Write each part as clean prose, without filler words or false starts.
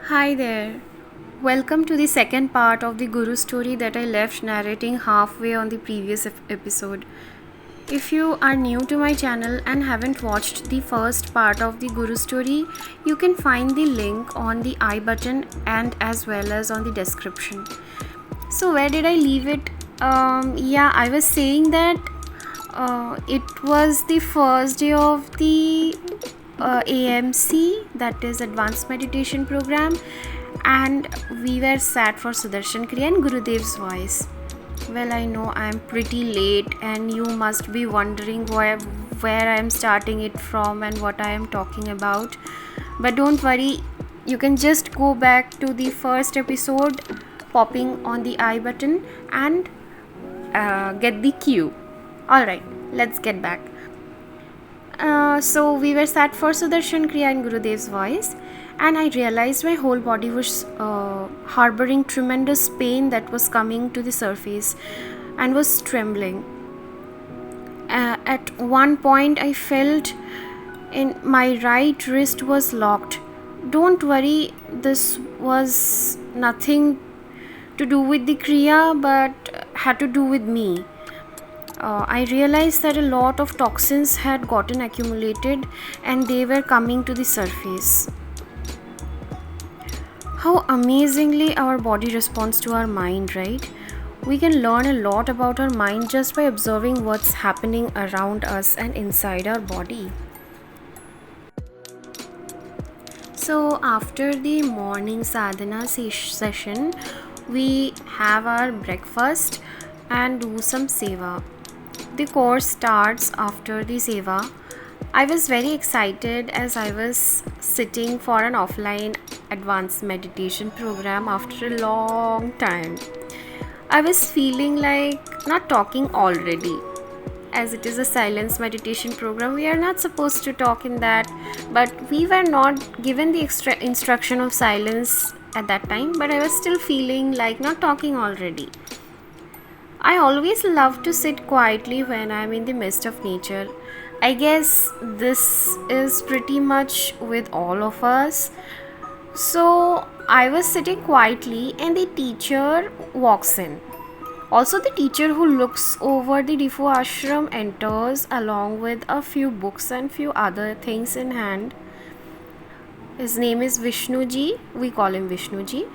Hi there. Welcome to the second part of the Guru story that I left narrating halfway on the previous episode. If you are new to my channel and haven't watched the first part of the Guru story, you can find the link on the I button and as well as on the description. So, where did I leave it? I was saying that it was the first day of the AMC, that is Advanced Meditation Program, and we were sat for Sudarshan Kriya and Gurudev's voice. Well, I know I am pretty late, and you must be wondering where I am starting it from and what I am talking about. But don't worry, you can just go back to the first episode, popping on the I button, and get the cue. Alright, let's get back. So we were sat for Sudarshan Kriya in Gurudev's voice, and I realized my whole body was harboring tremendous pain that was coming to the surface and was trembling. At one point, I felt in my right wrist was locked. Don't worry, this was nothing to do with the Kriya, but had to do with me. I realized that a lot of toxins had gotten accumulated and they were coming to the surface. How amazingly our body responds to our mind, right? We can learn a lot about our mind just by observing what's happening around us and inside our body. So, after the morning sadhana session, we have our breakfast and do some seva. The course starts after the seva. I was very excited as I was sitting for an offline advanced meditation program after a long time. I was feeling like not talking already. As it is a silence meditation program, we are not supposed to talk in that, but we were not given the extra instruction of silence at that time, but I was still feeling like not talking already. I always love to sit quietly when I'm in the midst of nature. I guess this is pretty much with all of us. So I was sitting quietly and the teacher walks in. Also, the teacher who looks over the Difu ashram enters along with a few books and few other things in hand. His name is Vishnuji. We call him Vishnuji.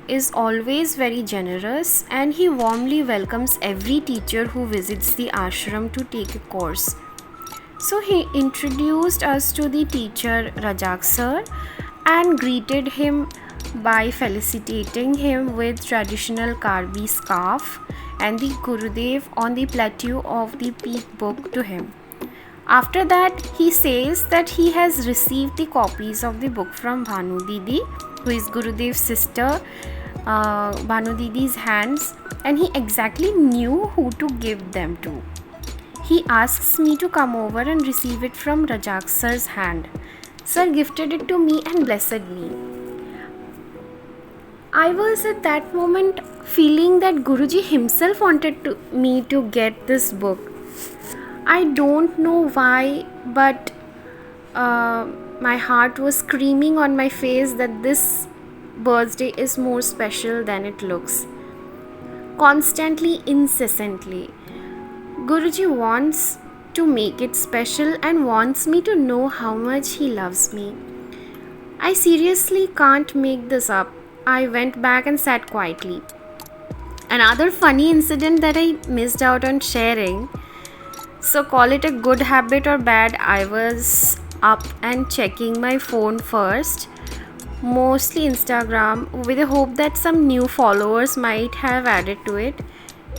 Is always very generous and he warmly welcomes every teacher who visits the ashram to take a course. So he introduced us to the teacher Rajak sir and greeted him by felicitating him with traditional Karbi scarf and the Gurudev on the plateau of the peak book to him. After that, he says that he has received the copies of the book from Bhanu Didi, who is Gurudev's sister, Bhanu Didi's hands, and he exactly knew who to give them to. He asks me to come over and receive it from Rajak sir's hand. Sir gifted it to me and blessed me. I was at that moment feeling that Guruji himself wanted me to get this book. I don't know why, but my heart was screaming on my face that this birthday is more special than it looks. Constantly, incessantly, Guruji wants to make it special and wants me to know how much he loves me. I seriously can't make this up. I went back and sat quietly. Another funny incident that I missed out on sharing. So call it a good habit or bad, I was up and checking my phone first, mostly Instagram, with the hope that some new followers might have added to it,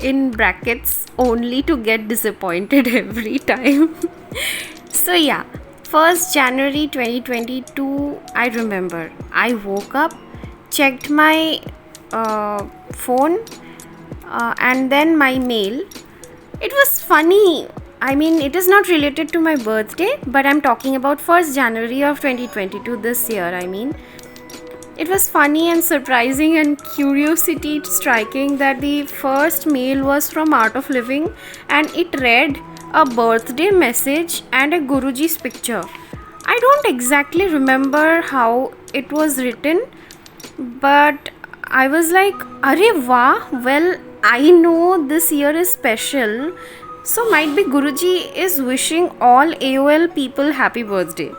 in brackets, only to get disappointed every time. So yeah, 1st January 2022, I remember, I woke up, checked my phone and then my mail. It was funny. I mean, it is not related to my birthday, but I'm talking about 1st January of 2022, this year, I mean. It was funny and surprising and curiosity striking that the first mail was from Art of Living and it read a birthday message and a Guruji's picture. I don't exactly remember how it was written, but I was like, Arey wah, well, I know this year is special, so might be Guruji is wishing all AOL people happy birthday.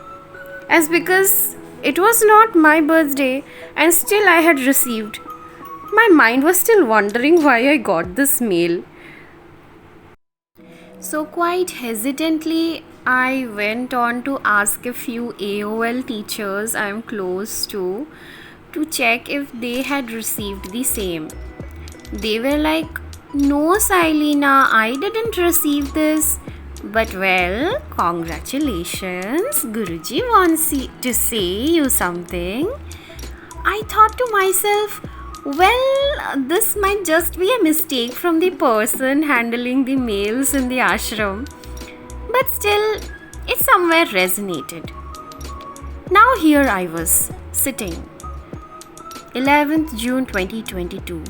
As because it was not my birthday and still I had received. My mind was still wondering why I got this mail. So, quite hesitantly, I went on to ask a few AOL teachers I'm close to check if they had received the same. They were like, "No, Sailina, I didn't receive this. But well, congratulations, Guruji wants to say you something." I thought to myself, well, this might just be a mistake from the person handling the mails in the ashram. But still, it somewhere resonated. Now here I was, sitting, 11th June 2022,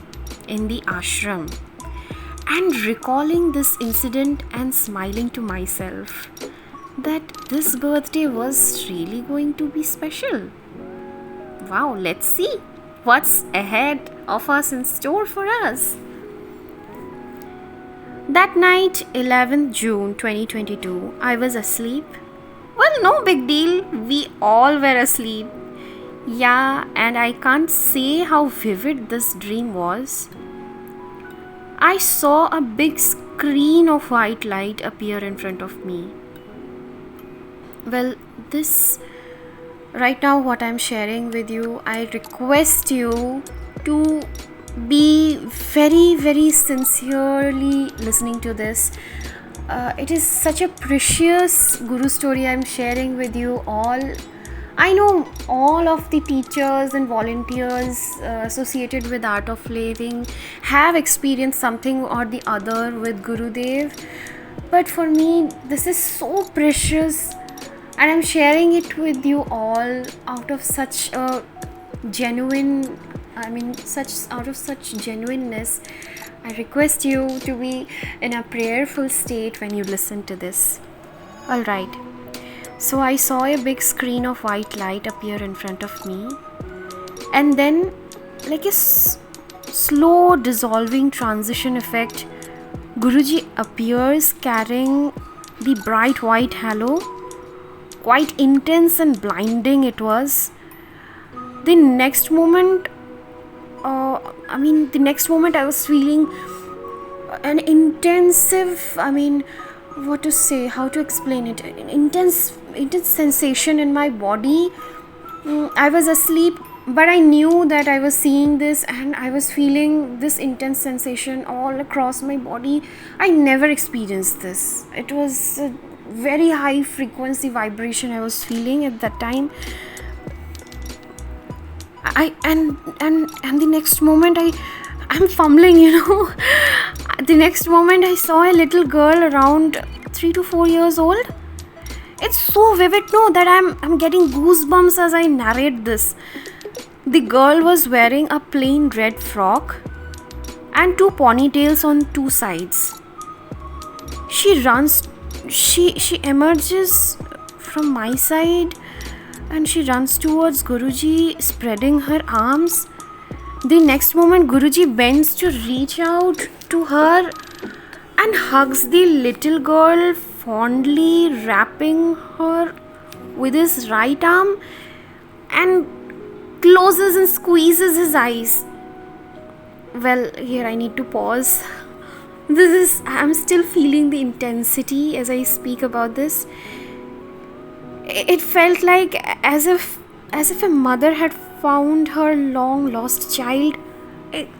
in the ashram, and recalling this incident and smiling to myself that this birthday was really going to be special. Wow, let's see what's ahead of us in store for us. That night, 11th June 2022, I was asleep. Well, no big deal, we all were asleep. Yeah, and I can't say how vivid this dream was. I saw a big screen of white light appear in front of me. Well, this right now, what I'm sharing with you, I request you to be very, very sincerely listening to this. It is such a precious Guru story I'm sharing with you all. I know all of the teachers and volunteers associated with Art of Living have experienced something or the other with Gurudev, but for me, this is so precious. And I'm sharing it with you all out of such a genuine, out of such genuineness. I request you to be in a prayerful state when you listen to this. Alright, so I saw a big screen of white light appear in front of me, and then, like a slow dissolving transition effect, Guruji appears carrying the bright white halo. Quite intense and blinding it was. The next moment I was feeling an intensive, how to explain it, an intense sensation in my body. I was asleep, but I knew that I was seeing this and I was feeling this intense sensation all across my body. I never experienced this. It was a very high frequency vibration I was feeling at that time. And the next moment I'm fumbling, the next moment I saw a little girl around 3 to 4 years old. It's so vivid, no, that I'm getting goosebumps as I narrate this. The girl was wearing a plain red frock and 2 ponytails on 2 sides. She emerges from my side and she runs towards Guruji, spreading her arms. The next moment, Guruji bends to reach out to her and hugs the little girl, fondly wrapping her with his right arm and closes and squeezes his eyes. Well, here I need to pause. I'm still feeling the intensity as I speak about this. It felt like as if a mother had found her long lost child.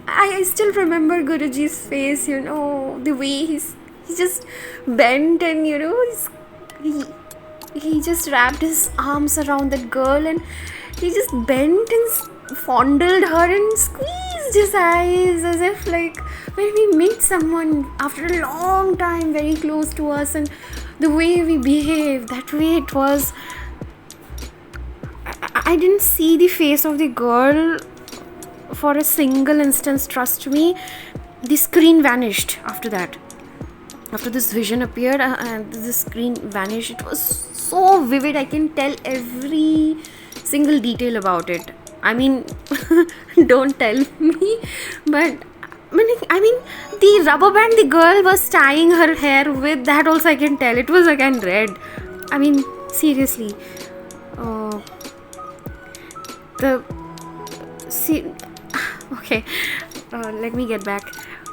I still remember Guruji's face, the way he just bent and he just wrapped his arms around that girl and he just bent and fondled her and squeezed his eyes as if like when we meet someone after a long time very close to us, and the way we behave, that way it was. I didn't see the face of the girl for a single instance, trust me. The screen vanished after that. After this vision appeared and the screen vanished. It was so vivid. I can tell every single detail about it. I mean, don't tell me, but I mean, the rubber band the girl was tying her hair with, that also I can tell. It was again red. I mean, seriously. Uh, the see, okay. Let me get back.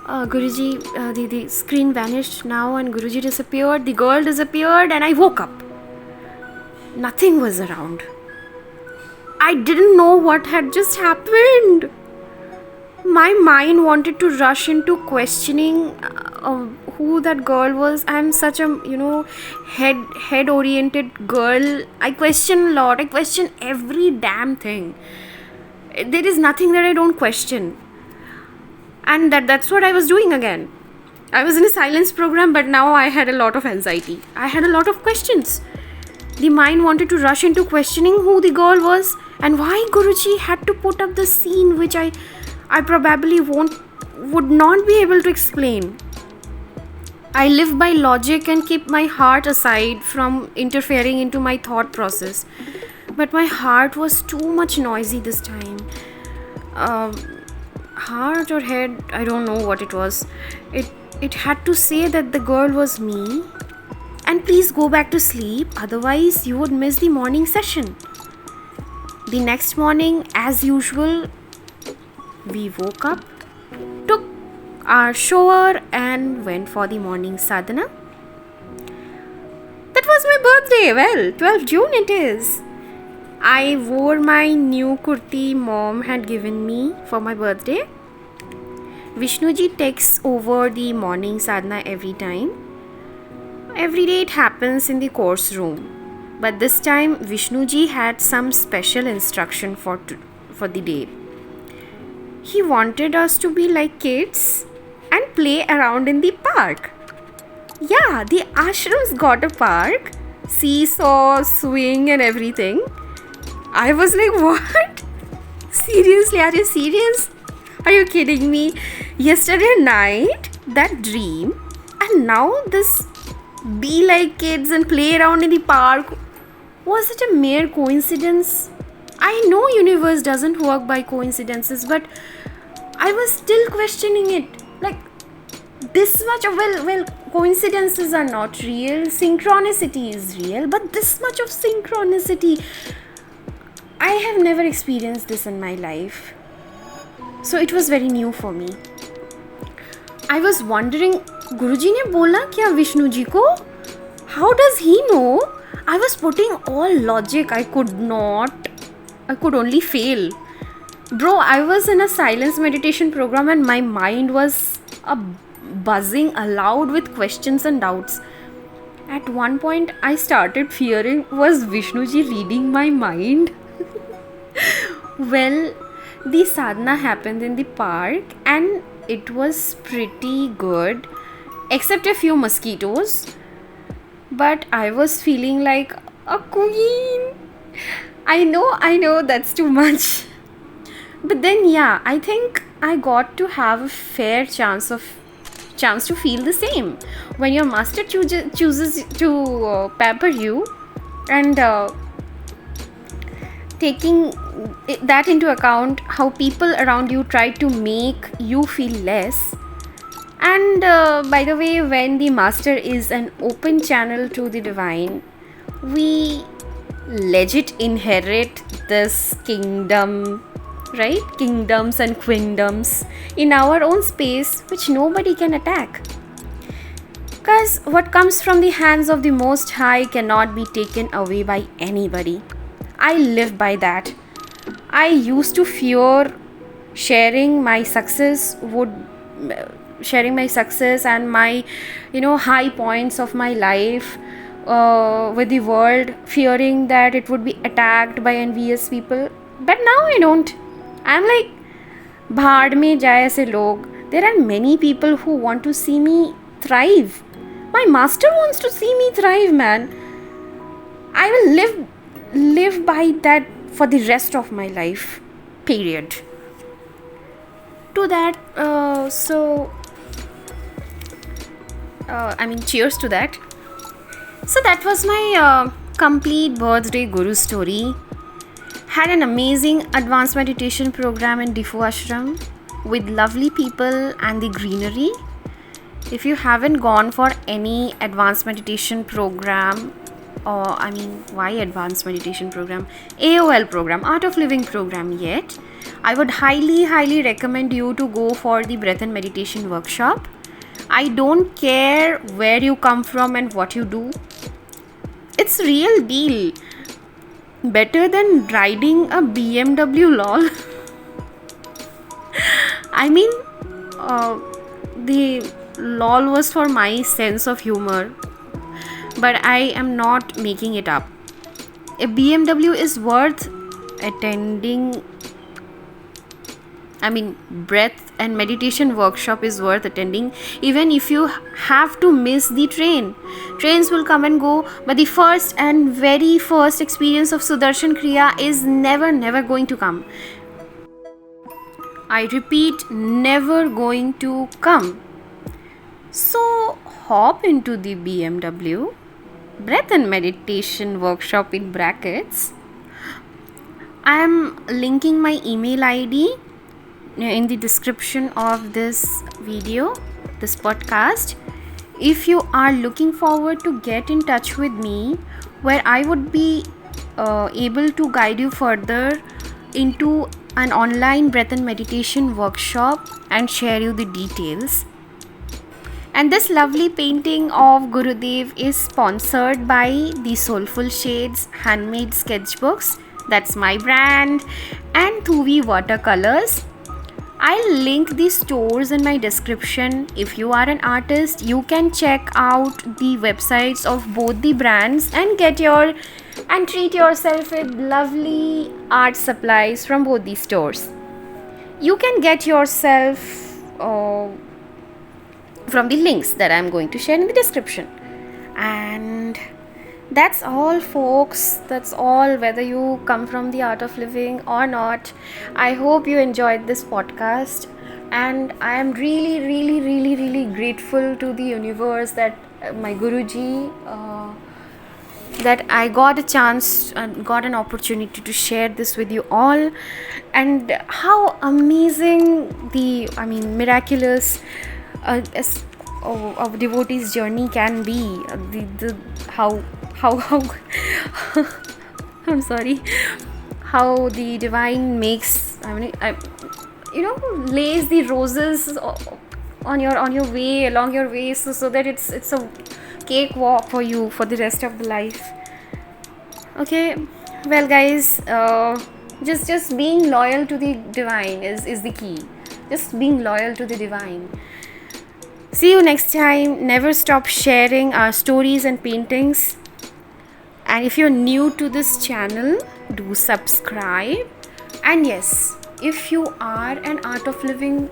Guruji, the screen vanished now, and Guruji disappeared. The girl disappeared, and I woke up. Nothing was around. I didn't know what had just happened. My mind wanted to rush into questioning who that girl was. I'm such a head oriented girl. I question a lot. I question every damn thing. There is nothing that I don't question, and that's what I was doing again. I was in a silence program, but now I had a lot of anxiety. I had a lot of questions. The mind wanted to rush into questioning who the girl was and why Guruji had to put up the scene, which I probably would not be able to explain. I live by logic and keep my heart aside from interfering into my thought process. But my heart was too much noisy this time. Heart or head, I don't know what it was. It had to say that the girl was me. And please go back to sleep, otherwise you would miss the morning session. The next morning, as usual, we woke up, took our shower and went for the morning sadhana. That was my birthday. Well, 12th June it is. I wore my new kurti mom had given me for my birthday. Vishnuji takes over the morning sadhana every time. Every day it happens in the course room. But this time Vishnuji had some special instruction for the day. He wanted us to be like kids and play around in the park. Yeah, the ashram's got a park, seesaw, swing and everything. I was like, what? Seriously, are you serious? Are you kidding me? Yesterday night, that dream, and now this be like kids and play around in the park. Was it a mere coincidence? I know universe doesn't work by coincidences, but I was still questioning it. Like, this much of, well, coincidences are not real. Synchronicity is real, but this much of synchronicity, I have never experienced this in my life. So it was very new for me. I was wondering, Guruji ne bola kya Vishnu ji ko? How does he know? I was putting all logic. I could only fail. Bro, I was in a silence meditation program and my mind was buzzing aloud with questions and doubts. At one point, I started fearing, was Vishnu ji reading my mind? Well, the sadhana happened in the park and it was pretty good, except a few mosquitoes. But I was feeling like a queen. I know that's too much. But then yeah, I think I got to have a fair chance to feel the same. When your master chooses to pamper you, and taking that into account, how people around you try to make you feel less. And by the way, when the master is an open channel to the divine, we legit inherit this kingdom, right? Kingdoms and queendoms in our own space, which nobody can attack. Because what comes from the hands of the Most High cannot be taken away by anybody. I live by that. I used to fear sharing my success and my high points of my life with the world, fearing that it would be attacked by envious people. But now I don't. I'm like, bhaad mein jaye aise log. There are many people who want to see me thrive. My master wants to see me thrive, man. I will live by that for the rest of my life, period. To that, cheers to that. So that was my complete birthday guru story. Had an amazing advanced meditation program in Difu Ashram with lovely people and the greenery. If you haven't gone for any advanced meditation program, or why advanced meditation program? AOL program, Art of Living program yet, I would highly recommend you to go for the breath and meditation workshop. I don't care where you come from and what you do. It's real deal. Better than riding a BMW, lol. The lol was for my sense of humor, but I am not making it up. A BMW is worth attending. Breath and meditation workshop is worth attending, even if you have to miss the train. Trains will come and go, but the first and very first experience of Sudarshan Kriya is never going to come. I repeat, never going to come. So hop into the BMW, breath and meditation workshop in brackets. I am linking my email ID in the description of this video, this podcast. If you are looking forward to get in touch with me, where I would be able to guide you further into an online breath and meditation workshop and share you the details. And this lovely painting of Gurudev is sponsored by the Soulful Shades handmade sketchbooks. That's my brand. And Thuvi watercolors. I'll link the stores in my description. If you are an artist, you can check out the websites of both the brands and treat yourself with lovely art supplies from both these stores. You can get yourself from the links that I'm going to share in the description. And that's all, folks. That's all, whether you come from the art of living or not. I hope you enjoyed this podcast, and I am really grateful to the universe that my Guruji that I got a chance and got an opportunity to share this with you all, and how amazing miraculous a devotee's journey can be. How I'm sorry, how the divine makes lays the roses on your way, along your way, so that it's a cakewalk for you for the rest of the life. Okay, well guys, just being loyal to the divine is the key. Just being loyal to the divine. See you next time. Never stop sharing our stories and paintings. And if you're new to this channel, do subscribe. And yes, if you are an art of living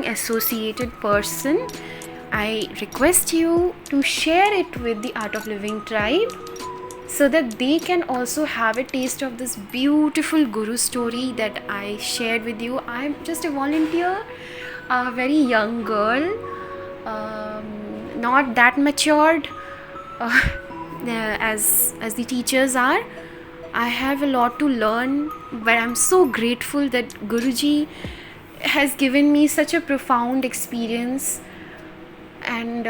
associated person, I request you to share it with the Art of Living tribe, so that they can also have a taste of this beautiful Guru story that I shared with you. I'm just a volunteer, a very young girl, not that matured as the teachers are. I have a lot to learn, but I'm so grateful that Guruji has given me such a profound experience. And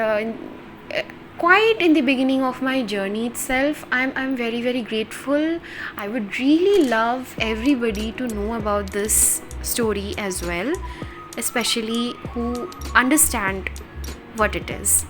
quite in the beginning of my journey itself, I'm very grateful. I would really love everybody to know about this story as well, especially who understand what it is.